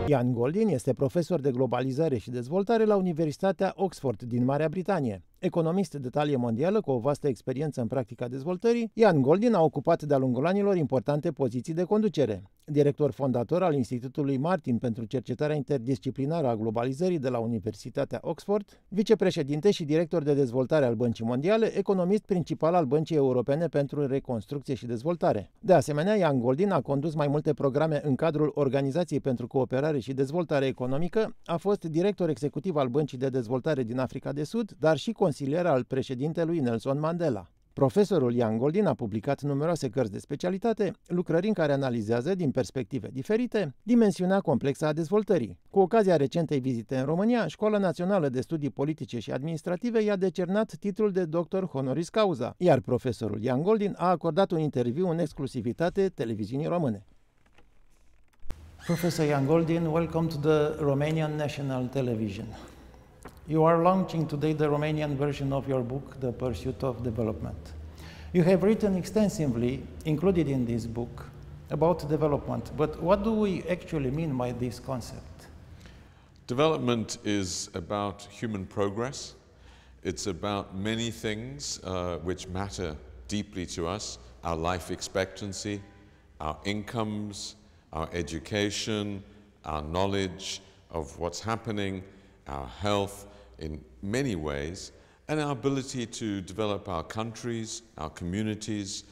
Ian Goldin este profesor de globalizare și dezvoltare la Universitatea Oxford din Marea Britanie. Economist de talie mondială cu o vastă experiență în practica dezvoltării, Ian Goldin a ocupat de-a lungul anilor importante poziții de conducere. Director fondator al Institutului Martin pentru cercetarea interdisciplinară a globalizării de la Universitatea Oxford, vicepreședinte și director de dezvoltare al Băncii Mondiale, economist principal al Băncii Europene pentru Reconstrucție și Dezvoltare. De asemenea, Ian Goldin a condus mai multe programe în cadrul Organizației pentru Cooperare și Dezvoltare Economică, a fost director executiv al Băncii de Dezvoltare din Africa de Sud, dar și consilier al președintelui Nelson Mandela. Profesorul Ian Goldin a publicat numeroase cărți de specialitate, lucrări în care analizează, din perspective diferite, dimensiunea complexă a dezvoltării. Cu ocazia recentei vizite în România, Școala Națională de Studii Politice și Administrative i-a decernat titlul de doctor honoris causa, iar profesorul Ian Goldin a acordat un interviu în exclusivitate televiziunii române. Professor Ian Goldin, welcome to the Romanian National Television. You are launching today the Romanian version of your book, The Pursuit of Development. You have written extensively, included in this book, about development, but what do we actually mean by this concept? Development is about human progress. It's about many things which matter deeply to us, our life expectancy, our incomes, our education, our knowledge of what's happening, our health in many ways, and our ability to develop our countries, our communities,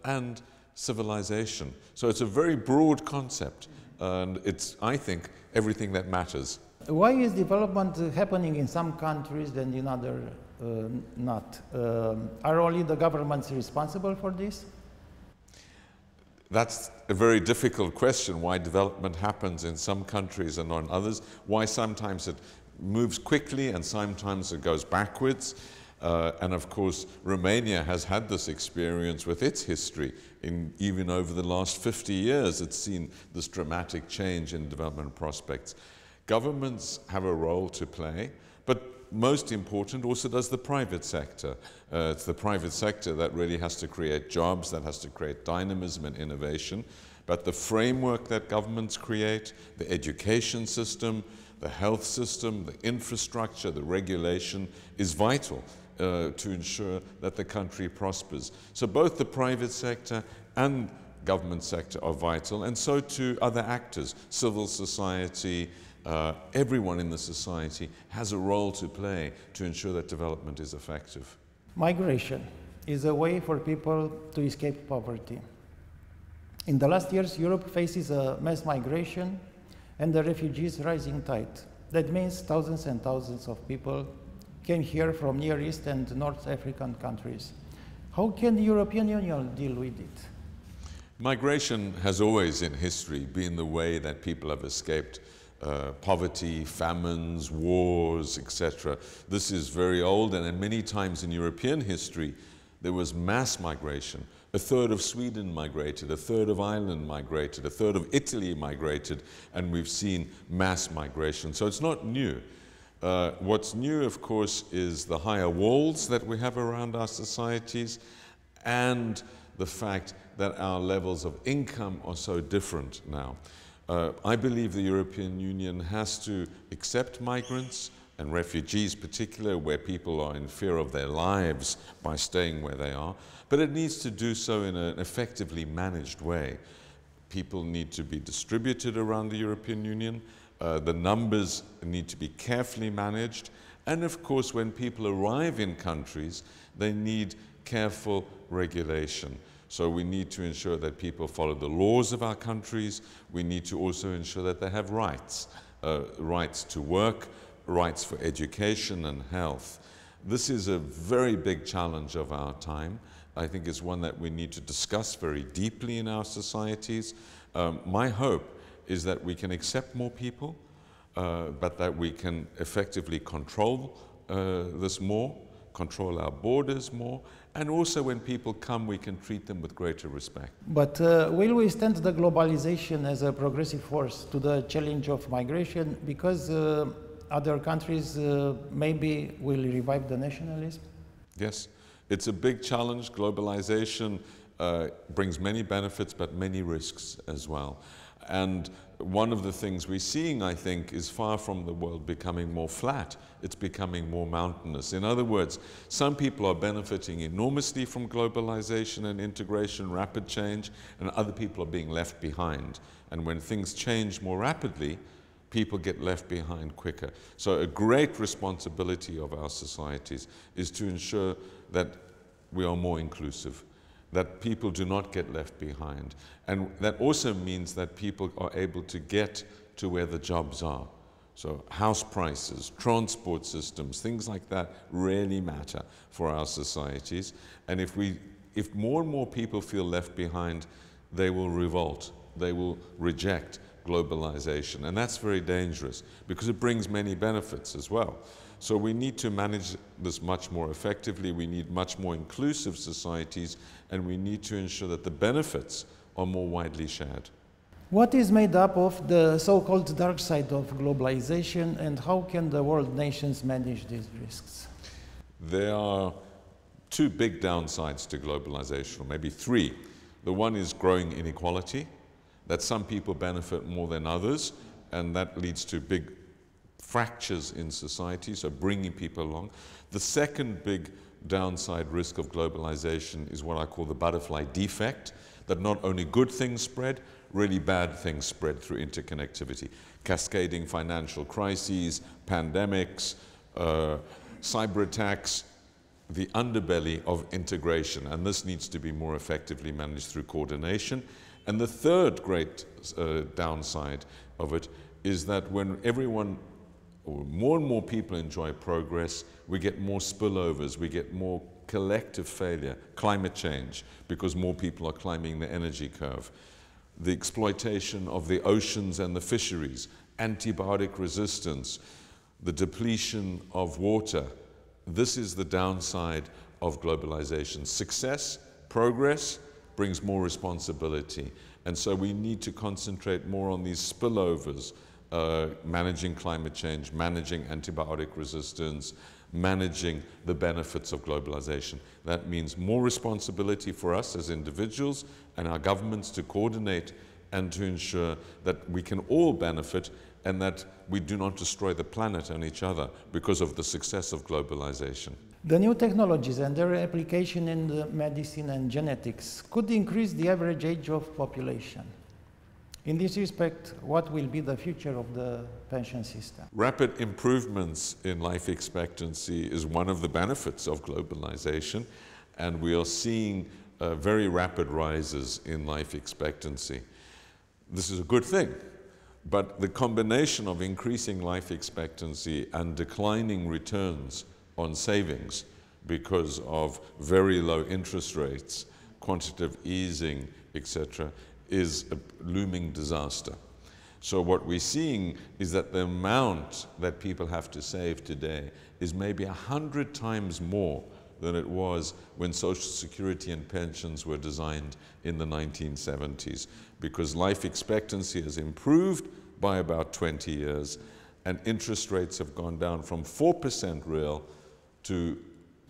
and civilization. So it's a very broad concept, and it's, I think, everything that matters. Why is development happening in some countries and in others not? Are only the governments responsible for this? That's a very difficult question, why development happens in some countries and not in others, why sometimes it moves quickly and sometimes it goes backwards. And of course, Romania has had this experience with its history. Even over the last 50 years, it's seen this dramatic change in development prospects. Governments have a role to play, but most important also does the private sector. It's the private sector that really has to create jobs, that has to create dynamism and innovation. But the framework that governments create, the education system, the health system, the infrastructure, the regulation is vital to ensure that the country prospers. So both the private sector and government sector are vital, and so too other actors, civil society, everyone in the society has a role to play to ensure that development is effective. Migration is a way for people to escape poverty. In the last years, Europe faces a mass migration and the refugees rising tide. That means thousands and thousands of people came here from Near East and North African countries. How can the European Union deal with it? Migration has always in history been the way that people have escaped poverty, famines, wars, etc. This is very old, and many times in European history there was mass migration. A third of Sweden migrated, a third of Ireland migrated, a third of Italy migrated, and we've seen mass migration. So it's not new. What's new, of course, is the higher walls that we have around our societies and the fact that our levels of income are so different now. I believe the European Union has to accept migrants and refugees particularly, where people are in fear of their lives by staying where they are, but it needs to do so in an effectively managed way. People need to be distributed around the European Union, the numbers need to be carefully managed, and of course when people arrive in countries, they need careful regulation. So we need to ensure that people follow the laws of our countries. We need to also ensure that they have rights, rights to work, rights for education and health. This is a very big challenge of our time. I think it's one that we need to discuss very deeply in our societies. My hope is that we can accept more people, but that we can effectively control this more, control our borders more, and also when people come, we can treat them with greater respect. But will we stand the globalization as a progressive force to the challenge of migration because other countries maybe will revive the nationalism? Yes, it's a big challenge. Globalization brings many benefits but many risks as well. And one of the things we're seeing, I think, is far from the world becoming more flat. It's becoming more mountainous. In other words, some people are benefiting enormously from globalization and integration, rapid change, and other people are being left behind. And when things change more rapidly, people get left behind quicker. So a great responsibility of our societies is to ensure that we are more inclusive, that people do not get left behind. And that also means that people are able to get to where the jobs are. So house prices, transport systems, things like that really matter for our societies. And if more and more people feel left behind, they will revolt, they will reject globalization. And that's very dangerous because it brings many benefits as well. So we need to manage this much more effectively. We need much more inclusive societies, and we need to ensure that the benefits are more widely shared. What is made up of the so-called dark side of globalization, and how can the world nations manage these risks? There are two big downsides to globalization, or maybe three. The one is growing inequality, that some people benefit more than others, and that leads to big fractures in society, so bringing people along. The second big downside risk of globalization is what I call the butterfly defect, that not only good things spread, really bad things spread through interconnectivity. Cascading financial crises, pandemics, cyber attacks, the underbelly of integration, and this needs to be more effectively managed through coordination. And the third great downside of it is that when more and more people enjoy progress, we get more spillovers, we get more collective failure, climate change, because more people are climbing the energy curve. The exploitation of the oceans and the fisheries, antibiotic resistance, the depletion of water. This is the downside of globalization. Success, progress, brings more responsibility. And so we need to concentrate more on these spillovers, managing climate change, managing antibiotic resistance, managing the benefits of globalization. That means more responsibility for us as individuals and our governments to coordinate and to ensure that we can all benefit and that we do not destroy the planet and each other because of the success of globalization. The new technologies and their application in the medicine and genetics could increase the average age of population. In this respect, what will be the future of the pension system? Rapid improvements in life expectancy is one of the benefits of globalization, and we are seeing very rapid rises in life expectancy. This is a good thing, but the combination of increasing life expectancy and declining returns on savings because of very low interest rates, quantitative easing, etc., is a looming disaster. So what we're seeing is that the amount that people have to save today is maybe 100 times more than it was when Social Security and pensions were designed in the 1970s, because life expectancy has improved by about 20 years, and interest rates have gone down from 4% real to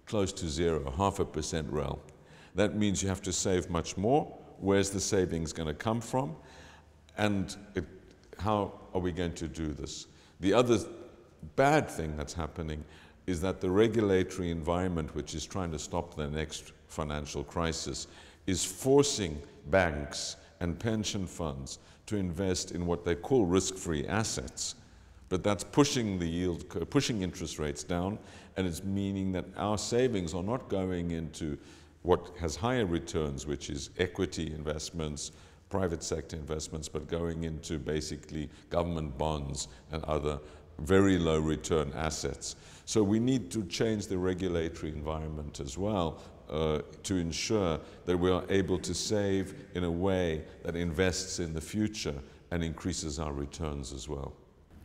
close to zero, 0.5% real. That means you have to save much more. Where's the savings going to come from? And how are we going to do this? The other bad thing that's happening is that the regulatory environment, which is trying to stop the next financial crisis, is forcing banks and pension funds to invest in what they call risk-free assets. But that's pushing the yield curve, pushing interest rates down, and it's meaning that our savings are not going into what has higher returns, which is equity investments, private sector investments, but going into basically government bonds and other very low return assets. So we need to change the regulatory environment as well to ensure that we are able to save in a way that invests in the future and increases our returns as well.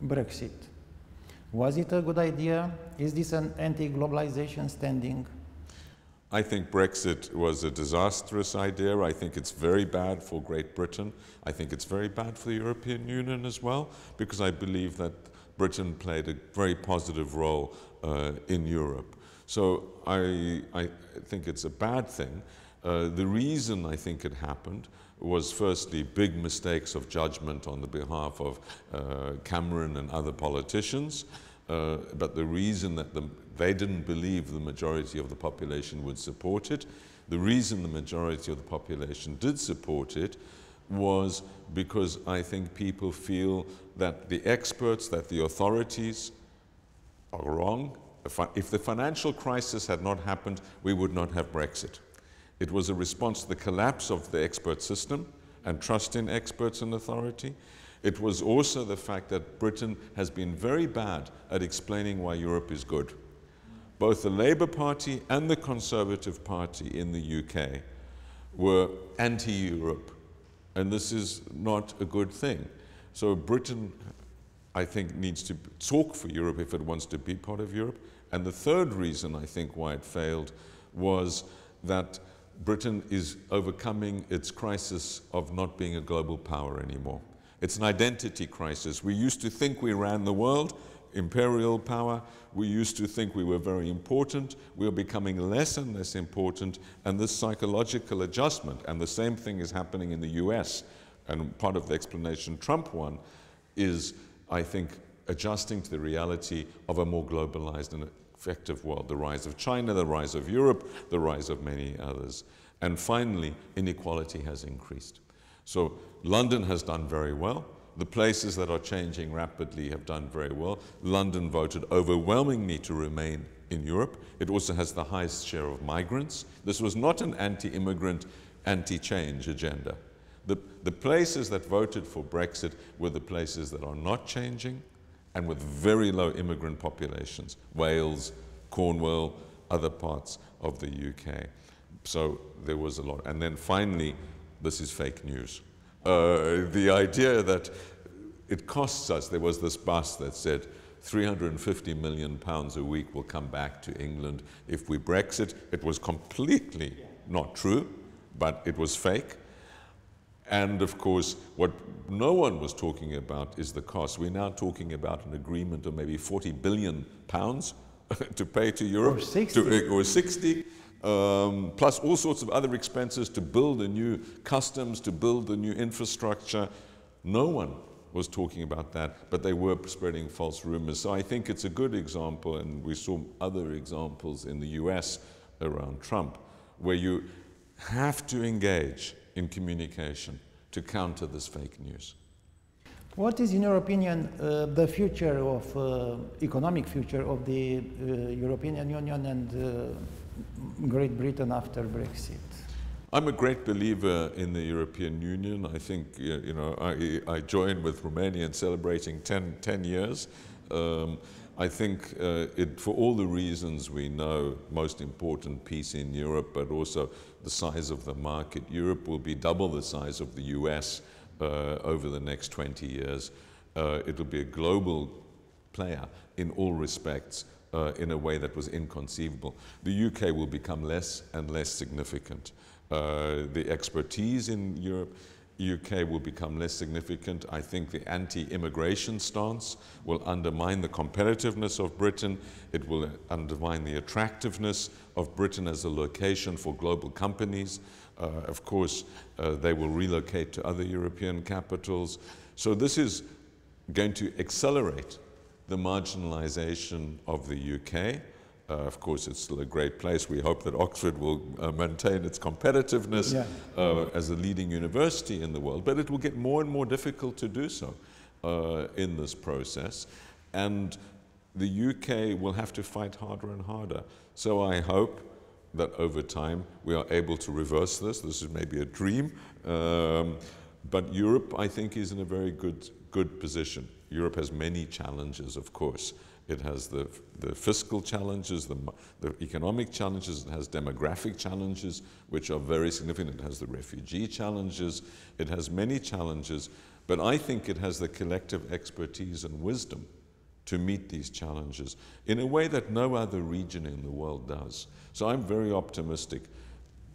Brexit. Was it a good idea? Is this an anti-globalization standing? I think Brexit was a disastrous idea. I think it's very bad for Great Britain. I think it's very bad for the European Union as well, because I believe that Britain played a very positive role in Europe. So I think it's a bad thing. The reason I think it happened was firstly big mistakes of judgment on the behalf of Cameron and other politicians, but the reason that they didn't believe the majority of the population would support it. The reason the majority of the population did support it was because I think people feel that the experts, that the authorities are wrong. If the financial crisis had not happened, we would not have Brexit. It was a response to the collapse of the expert system and trust in experts and authority. It was also the fact that Britain has been very bad at explaining why Europe is good. Both the Labour Party and the Conservative Party in the UK were anti-Europe, and this is not a good thing. So Britain, I think, needs to talk for Europe if it wants to be part of Europe. And the third reason, I think, why it failed was that Britain is overcoming its crisis of not being a global power anymore. It's an identity crisis. We used to think we ran the world, imperial power. We used to think we were very important. We are becoming less and less important, and this psychological adjustment, and the same thing is happening in the US, and part of the explanation Trump won is, I think, adjusting to the reality of a more globalized and effective world, the rise of China, the rise of Europe, the rise of many others. And finally, inequality has increased. So London has done very well. The places that are changing rapidly have done very well. London voted overwhelmingly to remain in Europe. It also has the highest share of migrants. This was not an anti-immigrant, anti-change agenda. The places that voted for Brexit were the places that are not changing and with very low immigrant populations. Wales, Cornwall, other parts of the UK. So there was a lot. And then finally, this is fake news. The idea that it costs us, there was this bus that said 350 million pounds a week will come back to England if we Brexit. It was completely not true, but it was fake. And of course, what no one was talking about is the cost. We're now talking about an agreement of maybe 40 billion pounds to pay to Europe. Or 60. Plus all sorts of other expenses to build a new customs, to build a new infrastructure. No one was talking about that, but they were spreading false rumors. So I think it's a good example, and we saw other examples in the US around Trump, where you have to engage in communication to counter this fake news. What is, in your opinion, the future of, economic future of the European Union and Great Britain after Brexit? I'm a great believer in the European Union. I think, you know, I joined with Romania in celebrating 10 years. I think for all the reasons we know, most important peace in Europe, but also the size of the market. Europe will be double the size of the US over the next 20 years. It will be a global player in all respects in a way that was inconceivable. The UK will become less and less significant. The expertise in Europe, UK will become less significant. I think the anti-immigration stance will undermine the competitiveness of Britain. It will undermine the attractiveness of Britain as a location for global companies. Of course, they will relocate to other European capitals. So this is going to accelerate the marginalization of the UK. Of course, it's still a great place. We hope that Oxford will maintain its competitiveness as a leading university in the world, but it will get more and more difficult to do so in this process. And the UK will have to fight harder and harder. So I hope that over time we are able to reverse this. This is maybe a dream, but Europe, I think, is in a very good position. Europe has many challenges, of course. It has the fiscal challenges, the economic challenges, it has demographic challenges, which are very significant. It has the refugee challenges, it has many challenges, but I think it has the collective expertise and wisdom to meet these challenges in a way that no other region in the world does. So I'm very optimistic.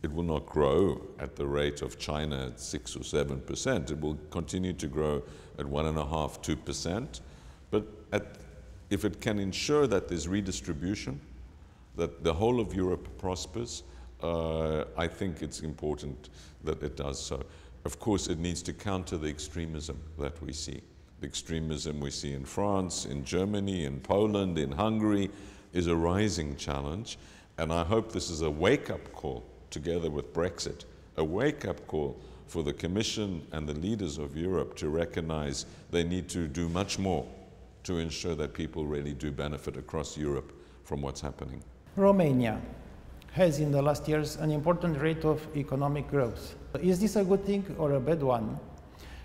It will not grow at the rate of China at 6 or 7%. It will continue to grow at 1.5%, 2%, but if it can ensure that there's redistribution, that the whole of Europe prospers, I think it's important that it does so. Of course, it needs to counter the extremism that we see. The extremism we see in France, in Germany, in Poland, in Hungary is a rising challenge. And I hope this is a wake-up call, together with Brexit, a wake-up call for the Commission and the leaders of Europe to recognize they need to do much more to ensure that people really do benefit across Europe from what's happening. Romania has in the last years an important rate of economic growth. Is this a good thing or a bad one,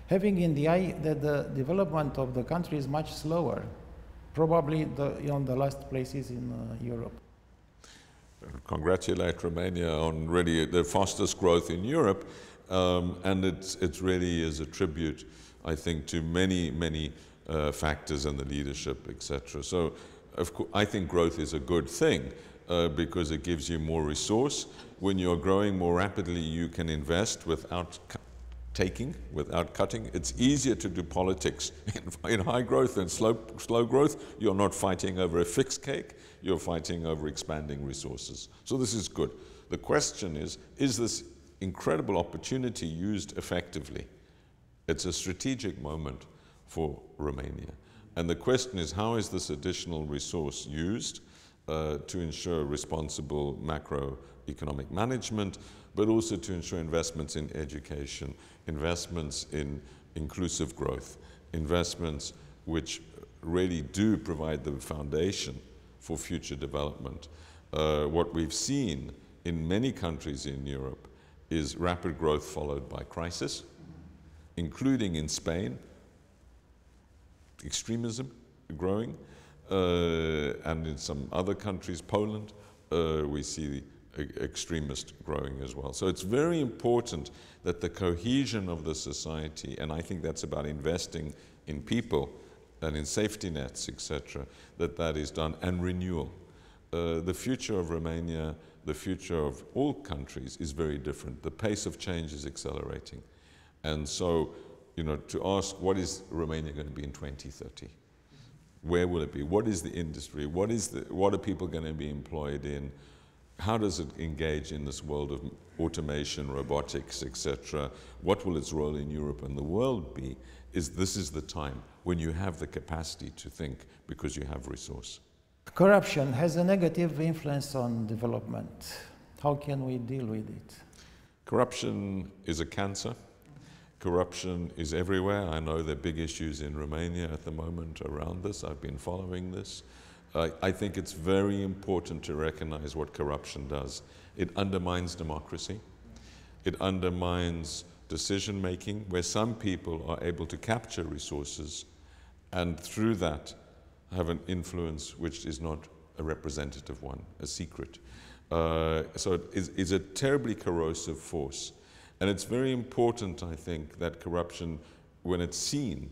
having in the eye that the development of the country is much slower, probably on the last places in Europe? Congratulate Romania on really the fastest growth in Europe, and it really is a tribute, I think, to many factors and the leadership, etc. So, of course, I think growth is a good thing because it gives you more resource. When you're growing more rapidly, you can invest without without cutting. It's easier to do politics in high growth than slow growth. You're not fighting over a fixed cake, you're fighting over expanding resources. So this is good. The question is this incredible opportunity used effectively? It's a strategic moment for Romania. And the question is, how is this additional resource used to ensure responsible macroeconomic management, but also to ensure investments in education, investments in inclusive growth, investments which really do provide the foundation for future development. What we've seen in many countries in Europe is rapid growth followed by crisis, including in Spain, extremism growing, and in some other countries, Poland, we see extremist growing as well. So it's very important that the cohesion of the society, and I think that's about investing in people and in safety nets, etc., that is done, and renewal. The future of Romania, the future of all countries is very different. The pace of change is accelerating. And so, you know, to ask what is Romania going to be in 2030? Where will it be? What is the industry? What are people going to be employed in? How does it engage in this world of automation, robotics, etc.? What will its role in Europe and the world be? This is the time when you have the capacity to think because you have resource. Corruption has a negative influence on development. How can we deal with it? Corruption is a cancer. Corruption is everywhere. I know there are big issues in Romania at the moment around this. I've been following this. I think it's very important to recognize what corruption does. It undermines democracy. It undermines decision-making, where some people are able to capture resources and through that have an influence which is not a representative one, a secret. So it is a terribly corrosive force. And it's very important, I think, that corruption, when it's seen,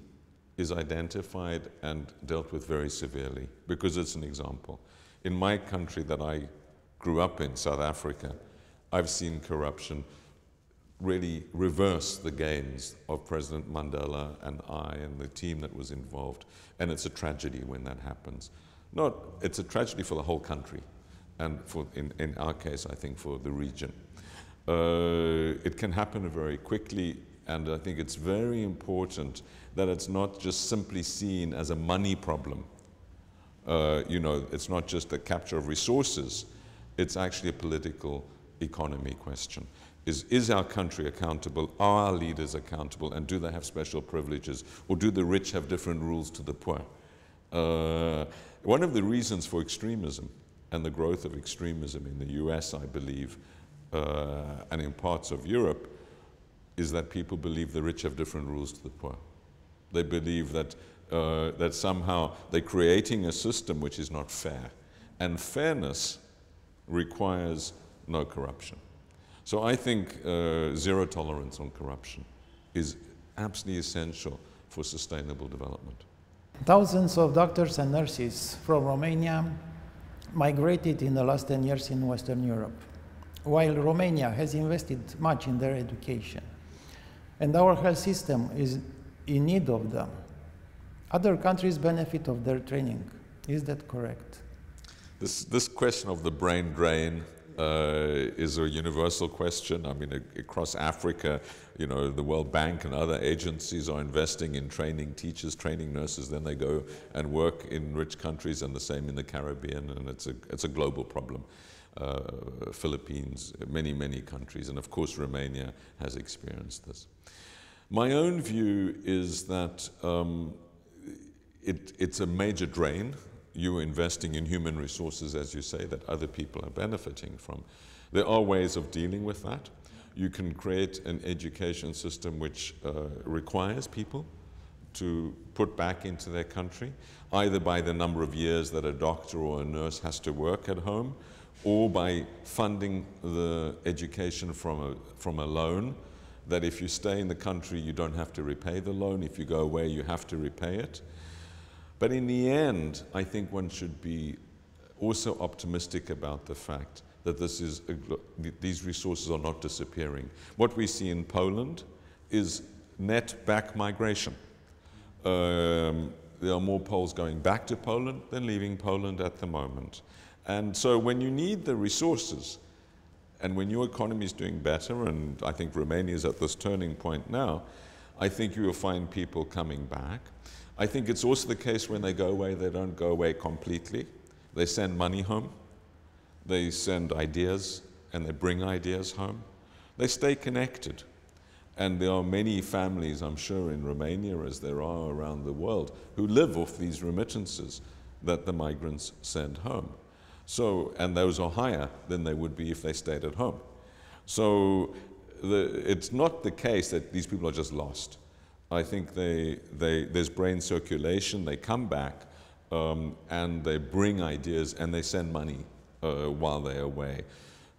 is identified and dealt with very severely, because it's an example. In my country that I grew up in, South Africa, I've seen corruption really reverse the gains of President Mandela and I and the team that was involved. And it's a tragedy when that happens. It's a tragedy for the whole country, and in our case, I think, for the region. It can happen very quickly, and I think it's very important that it's not just simply seen as a money problem. You know, it's not just a capture of resources, it's actually a political economy question. Is our country accountable? Are our leaders accountable? And do they have special privileges? Or do the rich have different rules to the poor? One of the reasons for extremism and the growth of extremism in the US, I believe, and in parts of Europe, is that people believe the rich have different rules to the poor. They believe that, that somehow they're creating a system which is not fair. And fairness requires no corruption. So I think zero tolerance on corruption is absolutely essential for sustainable development. Thousands of doctors and nurses from Romania migrated in the last 10 years in Western Europe, while Romania has invested much in their education, and our health system is in need of them. Other countries benefit of their training. Is that correct? This question of the brain drain is a universal question. I mean, across Africa, you know, the World Bank and other agencies are investing in training teachers, training nurses, then they go and work in rich countries, and the same in the Caribbean, and it's a global problem. Philippines, many countries, and of course Romania has experienced this. My own view is that it's a major drain. You are investing in human resources, as you say, that other people are benefiting from. There are ways of dealing with that. You can create an education system which requires people to put back into their country, either by the number of years that a doctor or a nurse has to work at home, or by funding the education from a loan, that if you stay in the country, you don't have to repay the loan. If you go away, you have to repay it. But in the end, I think one should be also optimistic about the fact that these resources are not disappearing. What we see in Poland is net back migration. There are more Poles going back to Poland than leaving Poland at the moment. And so when you need the resources, and when your economy is doing better, and I think Romania is at this turning point now, I think you will find people coming back. I think it's also the case when they go away, they don't go away completely. They send money home, they send ideas, and they bring ideas home. They stay connected. And there are many families, I'm sure, in Romania, as there are around the world, who live off these remittances that the migrants send home. So, and those are higher than they would be if they stayed at home. So it's not the case that these people are just lost. I think there's brain circulation, they come back, and they bring ideas, and they send money while they're away.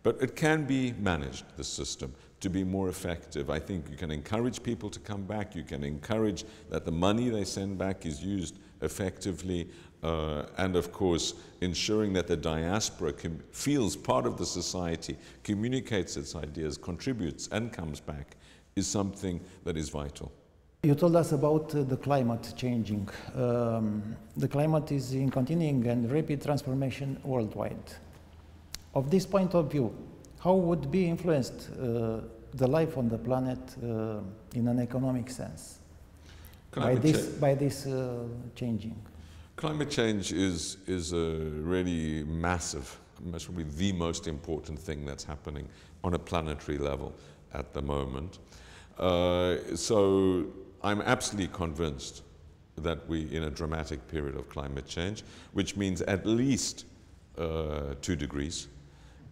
But it can be managed, the system, to be more effective. I think you can encourage people to come back, you can encourage that the money they send back is used effectively, and of course ensuring that the diaspora feels part of the society, communicates its ideas, contributes and comes back, is something that is vital. You told us about the climate changing. The climate is in continuing and rapid transformation worldwide. Of this point of view, how would be influenced the life on the planet in an economic sense by this changing? Climate change is a really massive, probably the most important thing that's happening on a planetary level at the moment. So I'm absolutely convinced that we're in a dramatic period of climate change, which means at least 2 degrees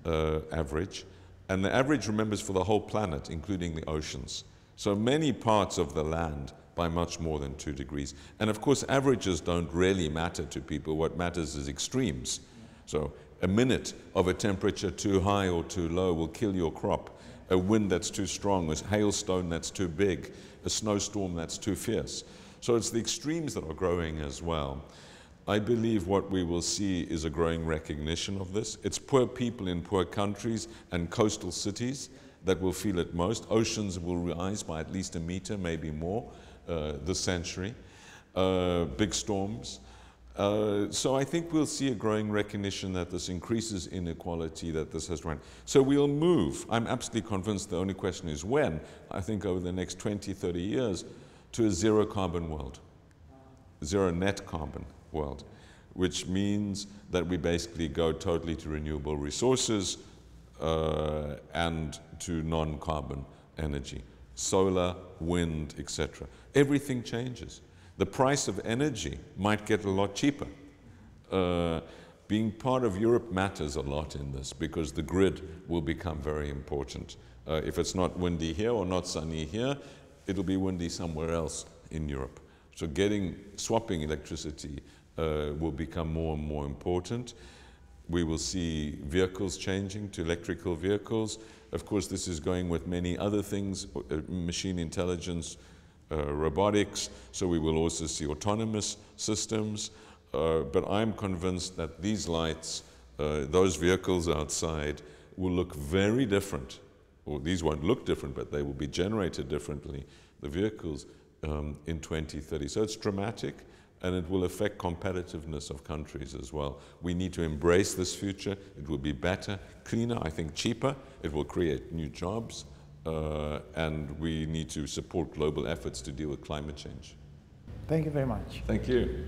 average. And the average, remember, is for the whole planet, including the oceans. So many parts of the land by much more than 2 degrees. And of course, averages don't really matter to people. What matters is extremes. So a minute of a temperature too high or too low will kill your crop. A wind that's too strong, a hailstone that's too big, a snowstorm that's too fierce. So it's the extremes that are growing as well. I believe what we will see is a growing recognition of this. It's poor people in poor countries and coastal cities that will feel it most. Oceans will rise by at least 1 meter, maybe more, this century. Big storms. So I think we'll see a growing recognition that this increases inequality, that this has run. So we'll move. I'm absolutely convinced the only question is when. I think over the next 20, 30 years to a zero carbon world, zero net carbon world, which means that we basically go totally to renewable resources and to non-carbon energy, solar, wind, etc. Everything changes. The price of energy might get a lot cheaper. Being part of Europe matters a lot in this because the grid will become very important. If it's not windy here or not sunny here, it'll be windy somewhere else in Europe. So swapping electricity will become more and more important. We will see vehicles changing to electrical vehicles. Of course, this is going with many other things, machine intelligence, robotics, so we will also see autonomous systems. But I'm convinced that these lights, those vehicles outside, will look very different. Or these won't look different, but they will be generated differently, the vehicles, in 2030. So it's dramatic, and it will affect competitiveness of countries as well. We need to embrace this future. It will be better, cleaner, I think cheaper. It will create new jobs, and we need to support global efforts to deal with climate change. Thank you very much. Thank you.